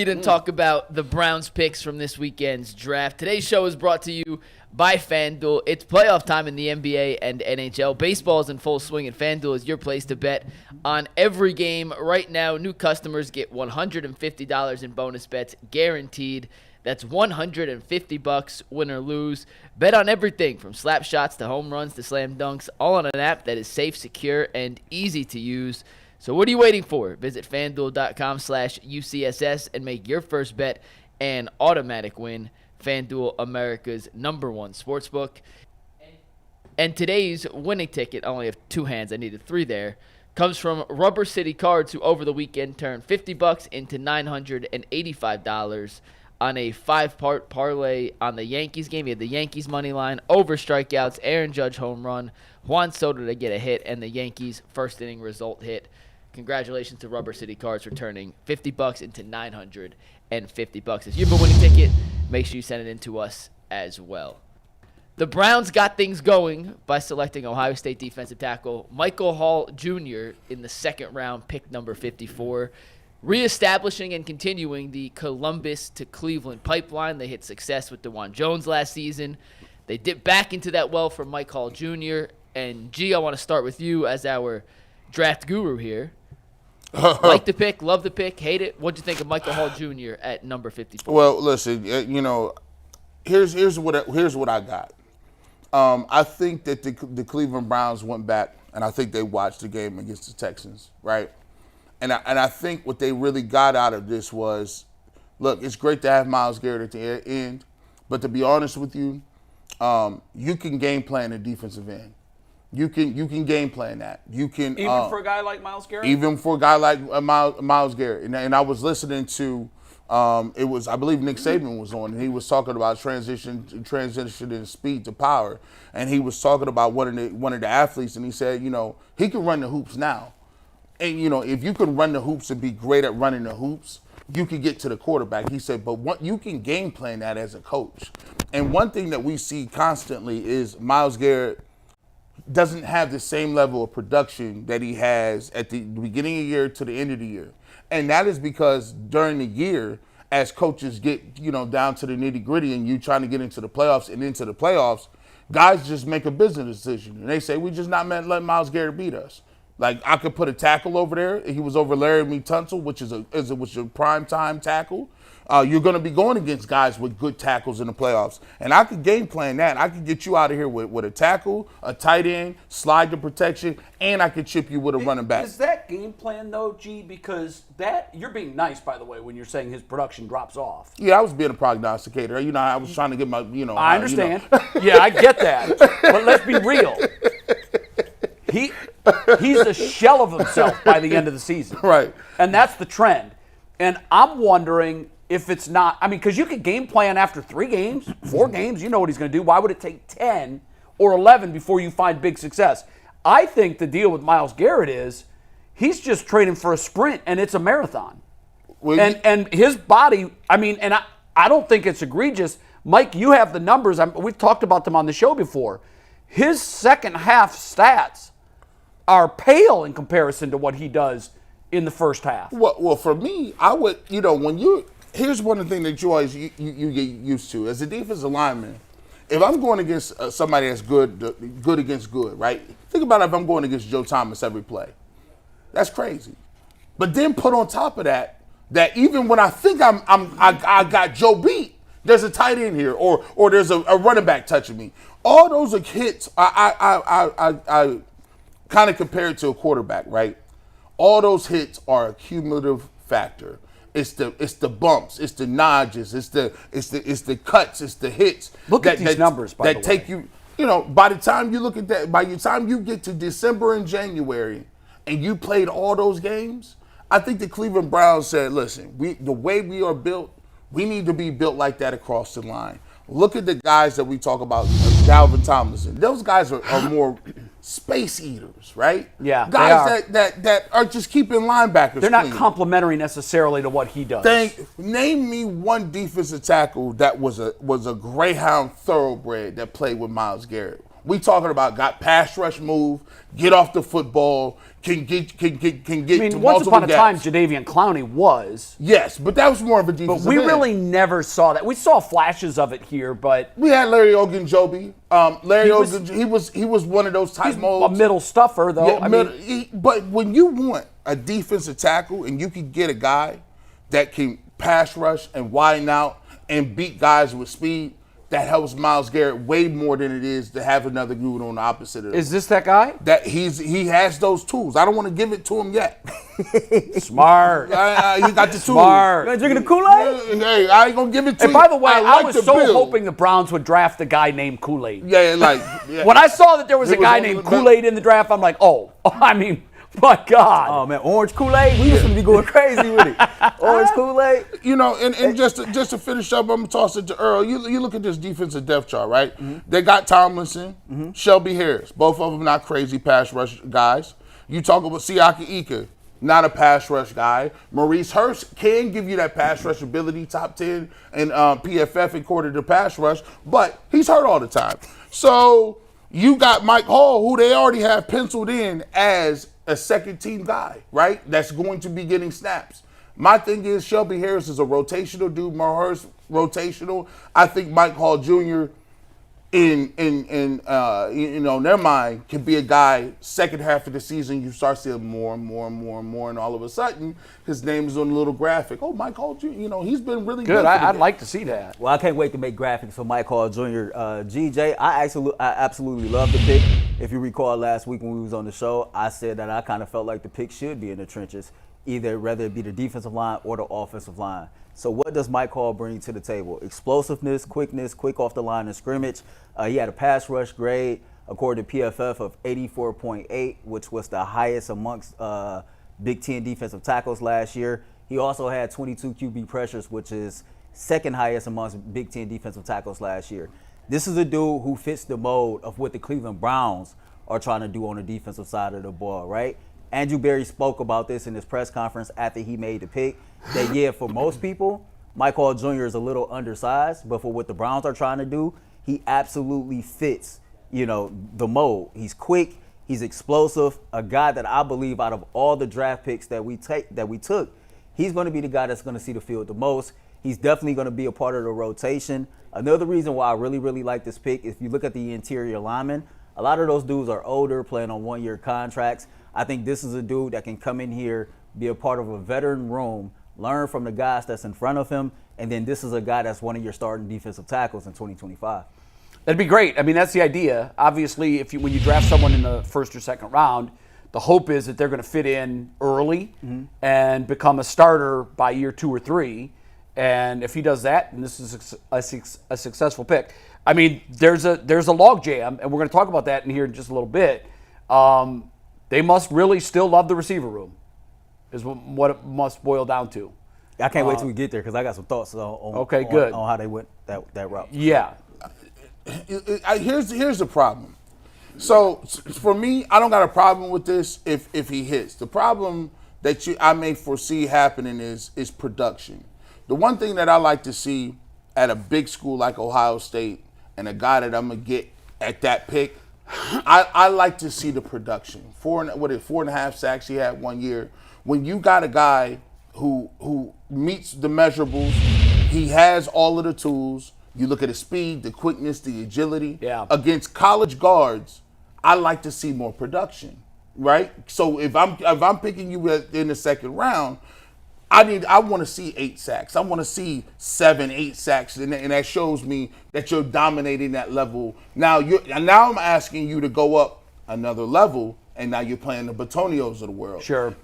And talk about the Browns picks from this weekend's draft. Today's show is brought to you by FanDuel. It's playoff time in the NBA and NHL. Baseball is in full swing, and FanDuel is your place to bet on every game. Right now, new customers get $150 in bonus bets guaranteed. That's $150, win or lose. Bet on everything from slap shots to home runs to slam dunks, all on an app that is safe, secure, and easy to use. So what are you waiting for? Visit FanDuel.com/UCSS and make your first bet an automatic win. FanDuel, America's #1 sportsbook. And today's winning ticket, I only have two hands, I needed three there, comes from Rubber City Cards, who over the weekend turned $50 into $985 on a 5-part parlay on the Yankees game. He had the Yankees money line, over strikeouts, Aaron Judge home run, Juan Soto to get a hit, and the Yankees first inning result hit. Congratulations to Rubber City Cards for turning $50 into $950. If you have a winning ticket, make sure you send it in to us as well. The Browns got things going by selecting Ohio State defensive tackle Michael Hall Jr. in the second round, pick number 54. Reestablishing and continuing the Columbus to Cleveland pipeline. They hit success with DeJuan Jones last season. They dipped back into that well for Mike Hall Jr. And, G, I want to start with you as our draft guru here. Like the pick, love the pick, hate it. What'd you think of Michael Hall Jr. at number 54? Well, listen, here's what I got. I think that the Cleveland Browns went back, and I think they watched the game against the Texans, right? And I think what they really got out of this was, look, it's great to have Myles Garrett at the end, but to be honest with you, you can game plan a defensive end. You can game plan that. You can even for a guy like Myles Garrett. Even for a guy like Myles Garrett, and I was listening to it was, I believe Nick Saban was on, and he was talking about transition in speed to power, and he was talking about one of the athletes, and he said, he can run the hoops now, and if you can run the hoops and be great at running the hoops, you can get to the quarterback. He said, but you can game plan that as a coach, and one thing that we see constantly is Myles Garrett doesn't have the same level of production that he has at the beginning of the year to the end of the year. And that is because during the year, as coaches get, down to the nitty gritty and you trying to get into the playoffs and into the playoffs, guys just make a business decision. And they say, we just not meant to let Myles Garrett beat us. Like, I could put a tackle over there. He was over Laramie Tunsil, which is a prime time tackle. You're going to be going against guys with good tackles in the playoffs. And I could game plan that. I could get you out of here with a tackle, a tight end, slide to protection, and I could chip you with a running back. Is that game plan, though, G? Because you're being nice, by the way, when you're saying his production drops off. Yeah, I was being a prognosticator. I was trying to get my, I understand. Yeah, I get that. But let's be real. He's a shell of himself by the end of the season. Right. And that's the trend. And I'm wondering if it's not, because you could game plan after 3 games, 4 games, you know what he's going to do. Why would it take 10 or 11 before you find big success? I think the deal with Myles Garrett is he's just training for a sprint, and it's a marathon. And his body, and I don't think it's egregious. Mike, you have the numbers. We've talked about them on the show before. His second half stats are pale in comparison to what he does in the first half. Well, for me, I would, here's one of the things that you always you get used to as a defensive lineman. If I'm going against somebody that's good against good, right? Think about if I'm going against Joe Thomas every play. That's crazy. But then put on top of that even when I think I got Joe beat, there's a tight end here, or there's a running back touching me. All those are hits. I kind of compare it to a quarterback, right? All those hits are a cumulative factor. It's the bumps, it's the nudges, it's the cuts, it's the hits. Look at these numbers, by the way. That take you, by the time you look at that, by the time you get to December and January, and you played all those games, I think the Cleveland Browns said, listen, the way we are built, we need to be built like that across the line. Look at the guys that we talk about, Dalvin Tomlinson. Those guys are more space eaters, right? Yeah, guys that are just keeping linebackers. They're not clean. Complementary necessarily to what he does. Name me one defensive tackle that was a Greyhound thoroughbred that played with Myles Garrett. We talking about got pass rush move, get off the football, can get I mean, to once upon a time, gaps. Jadeveon Clowney was. Yes, but that was more of a defensive But we end. really never saw that. We saw flashes of it here, but We had Larry Ogunjobi. He was one of those type he's molds. a middle stuffer, though. But when you want a defensive tackle and you can get a guy that can pass rush and widen out and beat guys with speed, that helps Myles Garrett way more than it is to have another dude on the opposite of him. Is this that guy? That he has those tools. I don't want to give it to him yet. Smart. He got the tools. Smart. You drinking the Kool-Aid? Hey, I ain't gonna give it to And you. by the way, I like was the so build. hoping the Browns would draft a guy named Kool-Aid. Yeah. When I saw that there was a It was guy one named of the- Kool-Aid in the draft, I'm like, I mean, my God. Oh man, orange Kool-Aid. We used to be going crazy with it. Orange Kool-Aid. You know, and just to finish up, I'm gonna toss it to Earl. You look at this defensive depth chart, right? They got Tomlinson, Shelby Harris, both of them not crazy pass rush guys. You talk about Siaki Ika, not a pass rush guy. Maurice Hurst can give you that pass rush ability, top 10 in PFF according to pass rush, but he's hurt all the time. So you got Mike Hall, who they already have penciled in as a second team guy, right? That's going to be getting snaps. My thing is Shelby Harris is a rotational dude. Hurst rotational. I think Mike Hall Jr. in their mind can be a guy second half of the season you start seeing more and more, and all of a sudden his name is on the little graphic. Oh, Mike Hall Jr. He's been really good. Good. I'd like to see that. Well, I can't wait to make graphics for Mike Hall Jr. GJ, I absolutely love the pick. If you recall last week when we was on the show, I said that I kind of felt like the pick should be in the trenches, whether it be the defensive line or the offensive line. So what does Mike Hall bring to the table? Explosiveness, quick off the line of scrimmage. He had a pass rush grade, according to PFF, of 84.8, which was the highest amongst Big Ten defensive tackles last year. He also had 22 QB pressures, which is second highest amongst Big Ten defensive tackles last year. This is a dude who fits the mold of what the Cleveland Browns are trying to do on the defensive side of the ball, right? Andrew Berry spoke about this in his press conference after he made the pick, that, yeah, for most people, Mike Hall Jr. is a little undersized, but for what the Browns are trying to do, he absolutely fits, the mold. He's quick, he's explosive, a guy that I believe out of all the draft picks that we took, he's going to be the guy that's going to see the field the most. He's definitely going to be a part of the rotation. Another reason why I really, really like this pick, if you look at the interior linemen, a lot of those dudes are older, playing on one-year contracts. I think this is a dude that can come in here, be a part of a veteran room, learn from the guys that's in front of him, and then this is a guy that's one of your starting defensive tackles in 2025. That'd be great. I mean, that's the idea. Obviously, when you draft someone in the first or second round, the hope is that they're going to fit in early and become a starter by year 2 or 3. And if he does that, then this is a successful pick. I mean, there's a log jam, and we're going to talk about that in here in just a little bit. They must really still love the receiver room, is what it must boil down to. I can't wait till we get there because I got some thoughts on how they went that route. Yeah. Here's the problem. So for me, I don't got a problem with this if he hits. The problem that I may foresee happening is production. The one thing that I like to see at a big school like Ohio State and a guy that I'm gonna get at that pick, I like to see the production. 4.5 sacks he had 1 year. When you got a guy who meets the measurables, he has all of the tools. You look at his speed, the quickness, the agility. Yeah. Against college guards, I like to see more production, right? So if I'm picking you in the second round, I want to see 8 sacks. I want to see 7, 8 sacks, and that shows me that you're dominating that level. Now I'm asking you to go up another level, and now you're playing the Batonios of the world. Sure.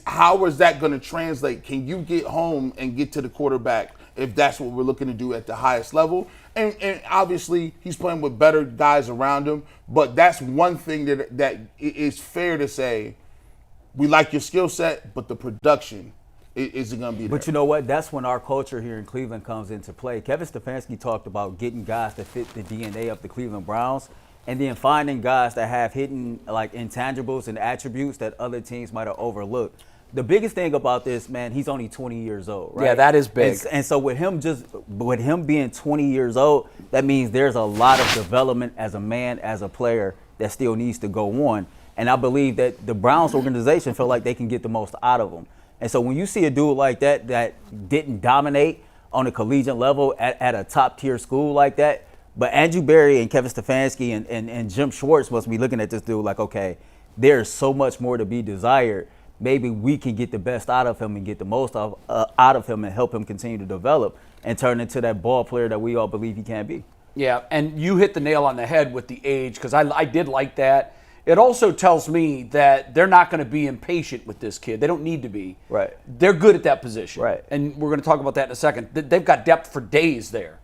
How is that going to translate? Can you get home and get to the quarterback if that's what we're looking to do at the highest level? And obviously he's playing with better guys around him, but that's one thing that is fair to say. We like your skill set, but the production isn't going to be there. But you know what? That's when our culture here in Cleveland comes into play. Kevin Stefanski talked about getting guys that fit the DNA of the Cleveland Browns and then finding guys that have hidden like intangibles and attributes that other teams might have overlooked. The biggest thing about this, man, he's only 20 years old, right? Yeah, that is big. And so with him just But with him being 20 years old, that means there's a lot of development as a man, as a player that still needs to go on. And I believe that the Browns organization feel like they can get the most out of him. And so when you see a dude like that didn't dominate on a collegiate level at a top-tier school like that, but Andrew Berry and Kevin Stefanski and Jim Schwartz must be looking at this dude like, okay, there's so much more to be desired. Maybe we can get the best out of him and get the most out of him and help him continue to develop and turn into that ball player that we all believe he can be. Yeah, and you hit the nail on the head with the age, because I did like that. It also tells me that they're not going to be impatient with this kid. They don't need to be. Right. They're good at that position. Right. And we're going to talk about that in a second. They've got depth for days there.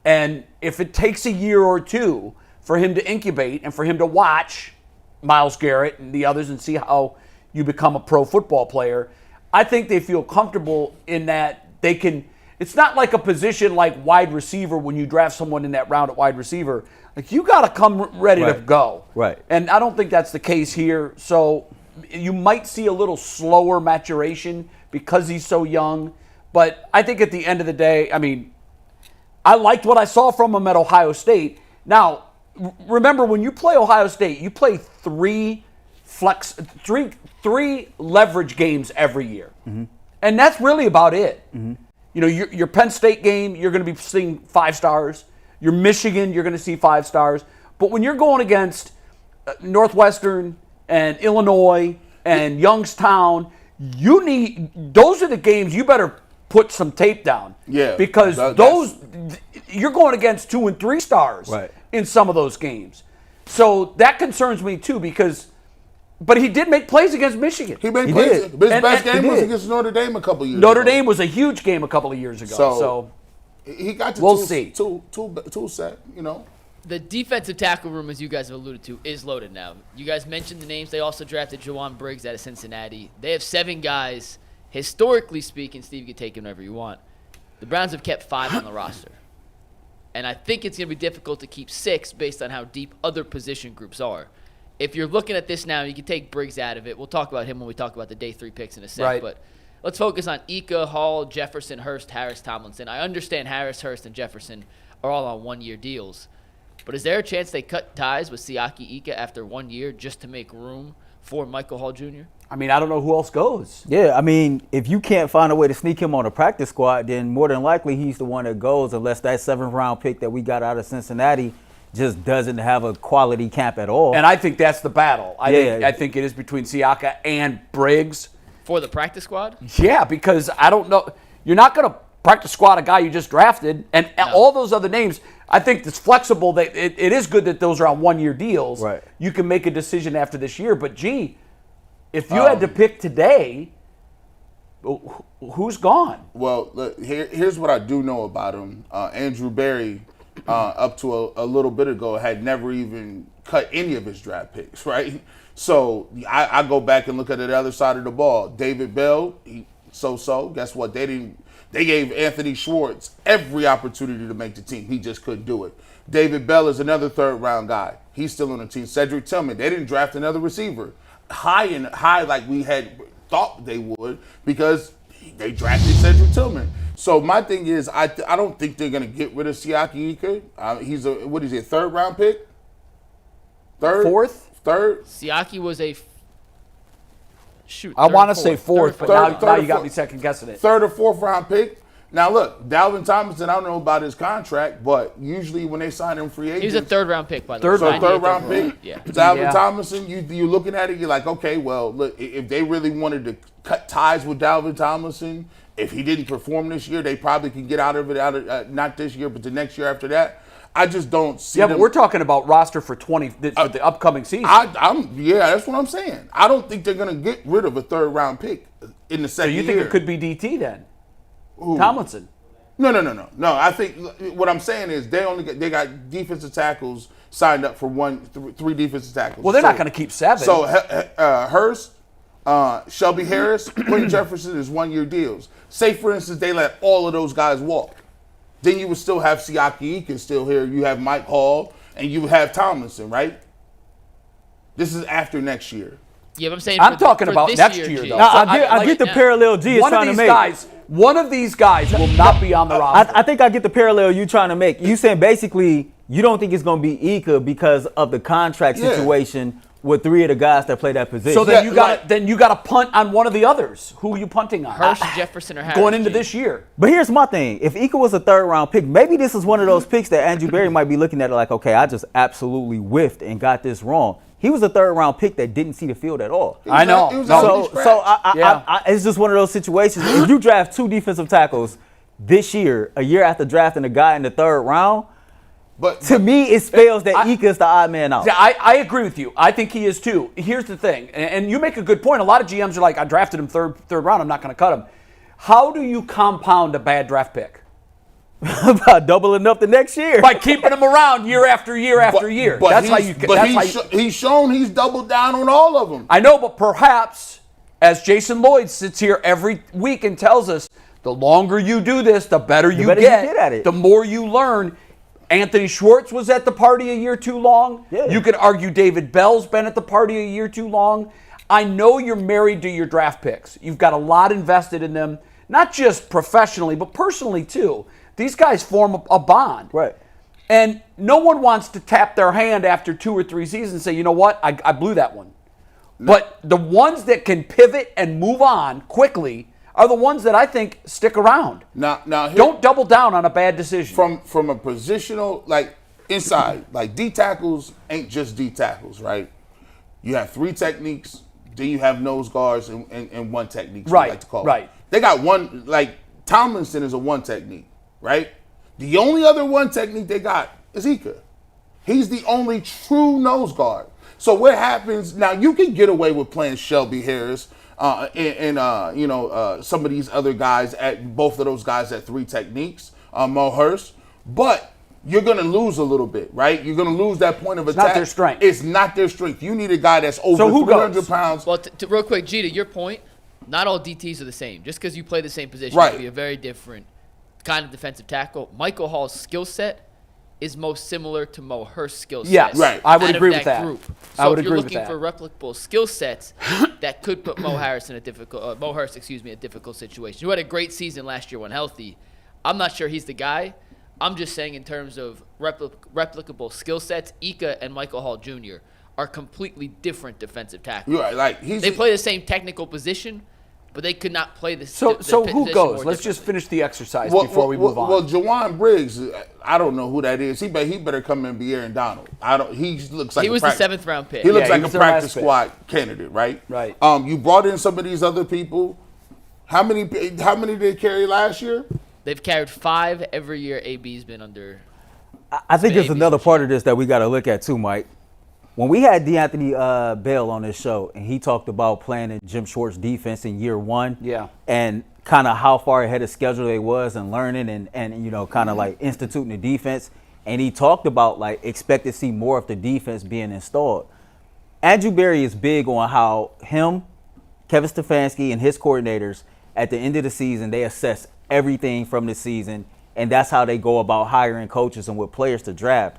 And if it takes a year or two for him to incubate and for him to watch Myles Garrett and the others and see how you become a pro football player, I think they feel comfortable in that they can. It's not like a position like wide receiver when you draft someone in that round at wide receiver. Like, you got to come ready to go. Right. And I don't think that's the case here. So you might see a little slower maturation because he's so young. But I think at the end of the day, I mean, I liked what I saw from him at Ohio State. Now, remember, when you play Ohio State, you play three leverage games every year. Mm-hmm. And that's really about it. Mm-hmm. You know, your Penn State game, you're going to be seeing 5 stars. Your Michigan, you're going to see 5 stars. But when you're going against Northwestern and Illinois and Youngstown, those are the games you better put some tape down. Yeah. Because you're going against 2 and 3 stars in some of those games. So that concerns me too, but he did make plays against Michigan. He made plays. His best game was against Notre Dame a couple years ago. Notre Dame was a huge game a couple of years ago. So he got to we'll see. Two set, you know. The defensive tackle room, as you guys have alluded to, is loaded now. You guys mentioned the names. They also drafted Jawan Briggs out of Cincinnati. They have 7 guys. Historically speaking, Steve, you can take him whenever you want. The Browns have kept 5 on the roster. And I think it's going to be difficult to keep 6 based on how deep other position groups are. If you're looking at this now, you can take Briggs out of it. We'll talk about him when we talk about the day 3 picks in a sec. Right. But let's focus on Ika, Hall, Jefferson, Hurst, Harris, Tomlinson. I understand Harris, Hurst, and Jefferson are all on 1-year deals. But is there a chance they cut ties with Siaki Ika after 1 year just to make room for Michael Hall Jr.? I mean, I don't know who else goes. Yeah, I mean, if you can't find a way to sneak him on a practice squad, then more than likely he's the one that goes, unless that 7th-round pick that we got out of Cincinnati just doesn't have a quality camp at all. And I think that's the battle. I think it is between Siaka and Briggs. For the practice squad? Yeah, because I don't know. You're not going to practice squad a guy you just drafted. And all those other names, I think it's flexible. It is good that those are on 1-year deals. Right. You can make a decision after this year. But, gee, if you had to pick today, who's gone? Well, look, here's what I do know about him. Andrew Berry, up to a little bit ago, had never even cut any of his draft picks, right? So I go back and look at the other side of the ball. David Bell, so. Guess what? They gave Anthony Schwartz every opportunity to make the team. He just couldn't do it. David Bell is another 3rd-round guy. He's still on the team. Cedric Tillman, they didn't draft another receiver high like we had thought they would, because they drafted Cedric Tillman. So my thing is, I don't think they're going to get rid of Siaki Ika. He's a 3rd-round pick? 3rd? 4th? 3rd? Siaki was a I want to say 4th, but now you got me 2nd guessing it. 3rd or 4th-round pick. Now look, Dalvin Tomlinson, I don't know about his contract, but usually when they sign him free agents, he was a 3rd-round pick, by the way. So 3rd-round pick. Yeah. Dalvin Tomlinson, you're looking at it, you're like, okay, well, look, if they really wanted to cut ties with Dalvin Tomlinson, if he didn't perform this year, they probably can get out of it, not this year, but the next year after that. I just don't see them. But we're talking about roster for for the upcoming season. That's what I'm saying. I don't think they're going to get rid of a 3rd-round pick in the second year. So you think it could be DT then? Ooh. Tomlinson? No. I think what I'm saying is they got defensive tackles signed up for 3 defensive tackles. Well, they're not going to keep 7. So Hurst, Shelby Harris, Quentin Jefferson is 1-year deals. Say, for instance, they let all of those guys walk. Then you would still have Siaki Ika still here. You have Mike Hall, and you would have Tomlinson, right? This is after next year. Yeah, but I'm saying I'm talking about next year, though. Now, I get the parallel G is trying to make. One of these guys will not be on the roster. I think I get the parallel you trying to make. You saying basically you don't think it's going to be Ika because of the contract situation with 3 of the guys that play that position. So then you got to punt on one of the others. Who are you punting on? Hurst, Jefferson, or Harris going into this year. But here's my thing. If Ika was a 3rd-round pick, maybe this is one of those picks that Andrew Berry might be looking at it like, okay, I just absolutely whiffed and got this wrong. He was a 3rd-round pick that didn't see the field at all. I know. It's just one of those situations. If you draft 2 defensive tackles this year, a year after drafting a guy in the 3rd round, But to me, it spells that Ika's the odd man out. I agree with you. I think he is too. Here's the thing, and you make a good point. A lot of GMs are like, I drafted him third round. I'm not going to cut him. How do you compound a bad draft pick? About doubling up the next year. By keeping him around year after year after year. But he's shown he's doubled down on all of them. I know, but perhaps, as Jason Lloyd sits here every week and tells us, the longer you do this, the better you get at it. The more you learn. Anthony Schwartz was at the party a year too long. Yeah. You could argue David Bell's been at the party a year too long. I know you're married to your draft picks. You've got a lot invested in them, not just professionally, but personally too. These guys form a bond. Right. And no one wants to tap their hand after 2 or 3 seasons and say, you know what, I blew that one. No. But the ones that can pivot and move on quickly are the ones that I think stick around. Now don't double down on a bad decision. From a positional, like inside, like D tackles ain't just D tackles, right? You have 3 techniques, then you have nose guards and 1 technique. Right, we like to call right. It. They got one, like Tomlinson is a 1 technique, right? The only other 1 technique they got is Ika. He's the only true nose guard. So what happens now? You can get away with playing Shelby Harris. Some of these other guys both of those guys at 3 techniques, Mo Hurst, but you're going to lose a little bit, right? You're going to lose that point of attack. It's not their strength. It's not their strength. You need a guy that's over 300 pounds. Well, real quick, G, to your point, not all DTs are the same. Just because you play the same position, right, you be a very different kind of defensive tackle. Michael Hall's skill set is most similar to Mo Hurst's skill set. Yes, right. I would agree with that. Group. So I would if you're agree with looking that. for replicable skill sets that could put Mo Hurst in a difficult situation. Who had a great season last year when healthy. I'm not sure he's the guy. I'm just saying in terms of replicable skill sets, Ika and Michael Hall Jr. are completely different defensive tackles. You're right. They play the same technical position, but they could not play the So who goes? Let's just finish the exercise before we move on. Well, Jawan Briggs, I don't know who that is. He better come in and be Aaron Donald. He looks like he was the 7th round pick. He looks like was a their practice last squad candidate, right? Right. You brought in some of these other people. How many did they carry last year? They've carried 5 every year. AB's been under. I think there's another part of this that we got to look at too, Mike. When we had DeAnthony Bell on this show, and he talked about playing in Jim Schwartz's defense in year 1, and kind of how far ahead of schedule they was and learning and kind of like instituting the defense, and he talked about like expect to see more of the defense being installed. Andrew Berry is big on how him, Kevin Stefanski, and his coordinators at the end of the season they assess everything from the season, and that's how they go about hiring coaches and what players to draft.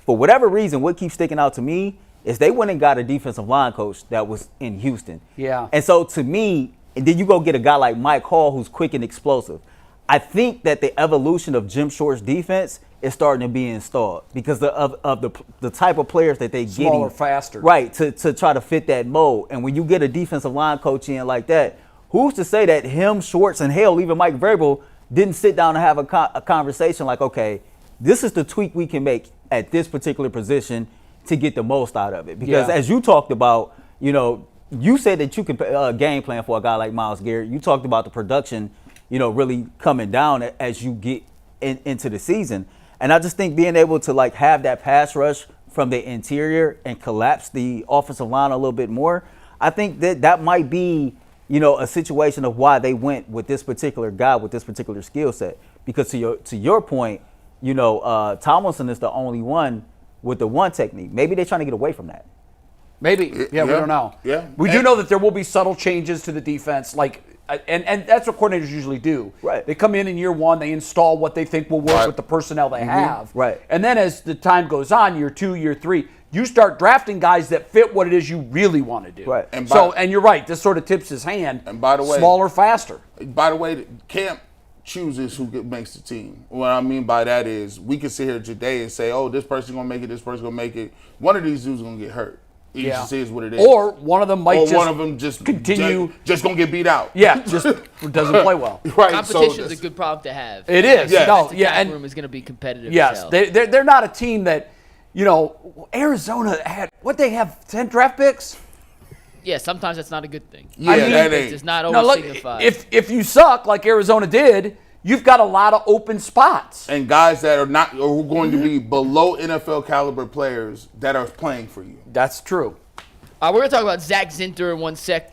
For whatever reason, what keeps sticking out to me is they went and got a defensive line coach that was in Houston. Yeah. And so to me, and then you go get a guy like Mike Hall who's quick and explosive. I think that the evolution of Jim Schwartz's defense is starting to be installed because of the type of players that they get. Smaller, faster. Right, to try to fit that mold. And when you get a defensive line coach in like that, who's to say that him, Schwartz, and hell, even Mike Vrabel didn't sit down and have a conversation like, okay, this is the tweak we can make at this particular position to get the most out of it. Because as you talked about, you said that you can game plan for a guy like Myles Garrett. You talked about the production, really coming down as you get into the season. And I just think being able to like have that pass rush from the interior and collapse the offensive line a little bit more, I think that might be, a situation of why they went with this particular guy with this particular skill set. Because to your point, Tomlinson is the only one with the 1 technique. Maybe they're trying to get away from that. Maybe. Yeah, we don't know. Yeah. We do know that there will be subtle changes to the defense, and that's what coordinators usually do. Right. They come in year 1, they install what they think will work with the personnel they have. Right. And then as the time goes on, year 2, year 3, you start drafting guys that fit what it is you really want to do. Right. And you're right. This sort of tips his hand. And by the way, smaller, faster. By the way, camp chooses who makes the team. What I mean by that is we can sit here today and say, oh, this person's going to make it, this person's going to make it. One of these dudes is going to get hurt. It just is what it is. Or one of them might one of them just continue. Just going to get beat out. Yeah, just doesn't play well. Right. Competition is a good problem to have. It is. Yes. No, The yeah, cap and room is going to be competitive. yes, as hell. they're not a team that, Arizona had, they have 10 draft picks? Yeah, sometimes that's not a good thing. Yeah, I mean, that It ain't. does not No, always look, signify. if you suck like Arizona did, you've got a lot of open spots. And guys that are not, or who are going to be below NFL caliber players that are playing for you. That's true. We're going to talk about Zach Zinter in 1 sec.